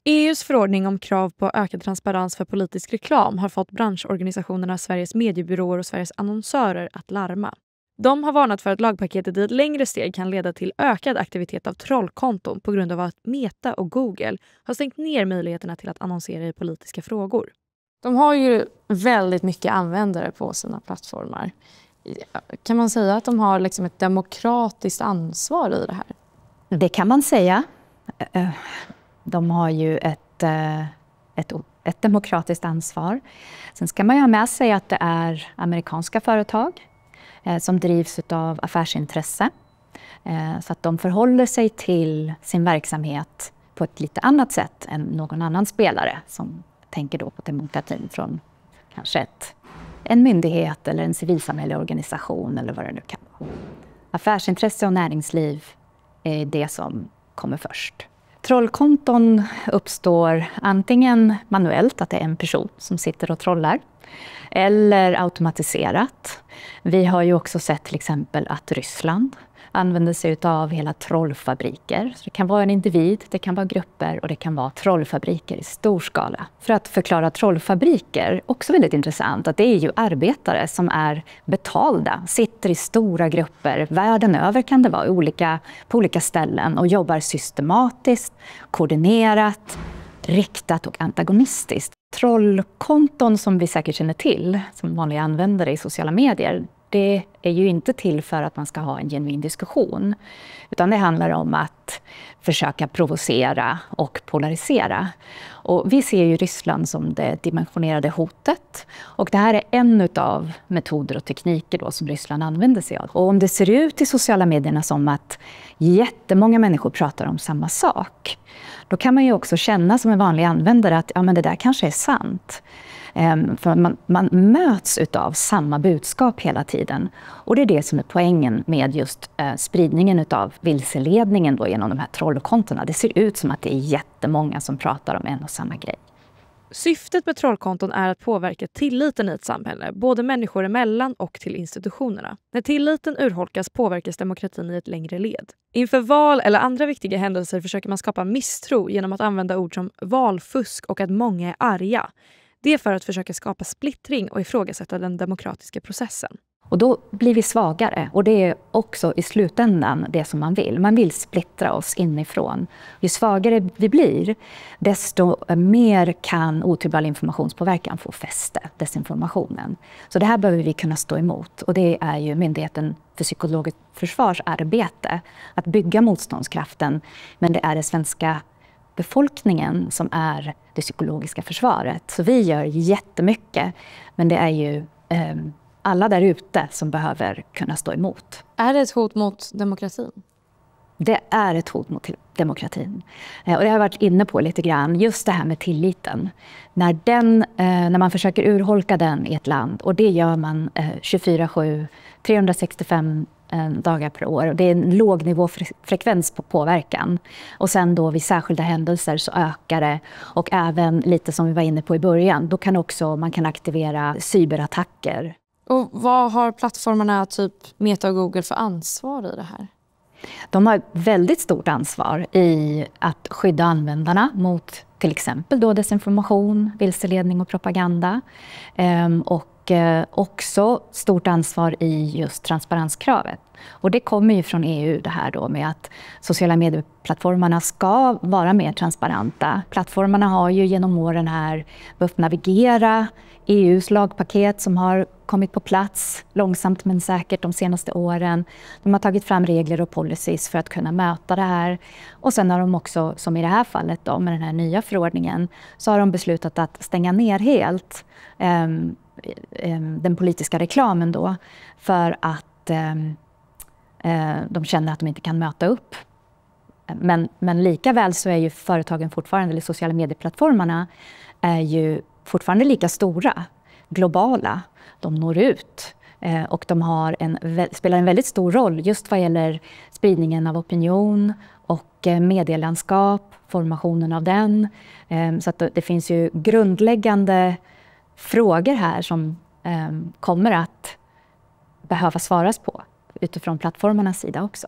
EUs förordning om krav på ökad transparens för politisk reklam har fått branschorganisationerna Sveriges mediebyråer och Sveriges annonsörer att larma. De har varnat för att lagpaketet i ett längre steg kan leda till ökad aktivitet av trollkonton på grund av att Meta och Google har stängt ner möjligheterna till att annonsera i politiska frågor. De har ju väldigt mycket användare på sina plattformar. Kan man säga att de har liksom ett demokratiskt ansvar i det här? Det kan man säga. De har ju ett demokratiskt ansvar. Sen ska man ju ha med sig att det är amerikanska företag som drivs av affärsintresse. Så att de förhåller sig till sin verksamhet på ett lite annat sätt än någon annan spelare som tänker då på demokratin från kanske en myndighet eller en civilsamhällelig organisation eller vad det nu kan vara. Affärsintresse och näringsliv är det som kommer först. Trollkonton uppstår antingen manuellt, att det är en person som sitter och trollar, eller automatiserat. Vi har ju också sett till exempel att Ryssland använder sig av hela trollfabriker. Så det kan vara en individ, det kan vara grupper och det kan vara trollfabriker i stor skala. För att förklara trollfabriker, också väldigt intressant, att det är ju arbetare som är betalda, sitter i stora grupper, världen över kan det vara, på olika ställen och jobbar systematiskt, koordinerat, riktat och antagonistiskt. Trollkonton som vi säkert känner till, som vanliga användare i sociala medier, det är ju inte till för att man ska ha en genuin diskussion. Utan det handlar om att försöka provocera och polarisera. Och vi ser ju Ryssland som det dimensionerade hotet. Och det här är en av metoder och tekniker då som Ryssland använder sig av. Och om det ser ut i sociala medierna som att jättemånga människor pratar om samma sak, då kan man ju också känna som en vanlig användare att ja, men det där kanske är sant. För man möts av samma budskap hela tiden. Och det är det som är poängen med just spridningen av vilseledningen då genom de här trollkontona. Det ser ut som att det är jättemånga som pratar om en och samma grej. Syftet med trollkonton är att påverka tilliten i ett samhälle, både människor emellan och till institutionerna. När tilliten urholkas påverkas demokratin i ett längre led. Inför val eller andra viktiga händelser försöker man skapa misstro genom att använda ord som valfusk och att många är arga. Det är för att försöka skapa splittring och ifrågasätta den demokratiska processen. Och då blir vi svagare och det är också i slutändan det som man vill. Man vill splittra oss inifrån. Ju svagare vi blir, desto mer kan otillbörlig informationspåverkan få fäste, desinformationen. Så det här behöver vi kunna stå emot och det är ju Myndigheten för psykologiskt försvarsarbete att bygga motståndskraften, men det är det svenska befolkningen som är det psykologiska försvaret. Så vi gör jättemycket, men det är ju alla där ute som behöver kunna stå emot. Är det ett hot mot demokratin? Det är ett hot mot demokratin. Och det har jag varit inne på lite grann, just det här med tilliten. När man försöker urholka den i ett land, och det gör man 24/7, 365 dagar per år. Och det är en lågnivåfrekvens på påverkan. Och sen då vid särskilda händelser så ökar det. Och även lite som vi var inne på i början, då kan man kan aktivera cyberattacker. Och vad har plattformarna typ Meta och Google för ansvar i det här? De har väldigt stort ansvar i att skydda användarna mot till exempel då desinformation, vilseledning och propaganda. Och också stort ansvar i just transparenskravet. Och det kommer ju från EU det här då med att sociala medieplattformarna ska vara mer transparenta. Plattformarna har ju genom åren här behövt navigera EUs lagpaket som har kommit på plats långsamt men säkert de senaste åren. De har tagit fram regler och policies för att kunna möta det här. Och sen har de också, som i det här fallet då, med den här nya förordningen, så har de beslutat att stänga ner helt den politiska reklamen då, för att de känner att de inte kan möta upp. Men lika väl så är ju företagen fortfarande, eller sociala medieplattformarna, är ju fortfarande lika stora, globala. De når ut och de spelar en väldigt stor roll just vad gäller spridningen av opinion och medielandskap, formationen av den. Så att det finns ju grundläggande frågor här som kommer att behöva svaras på utifrån plattformarnas sida också.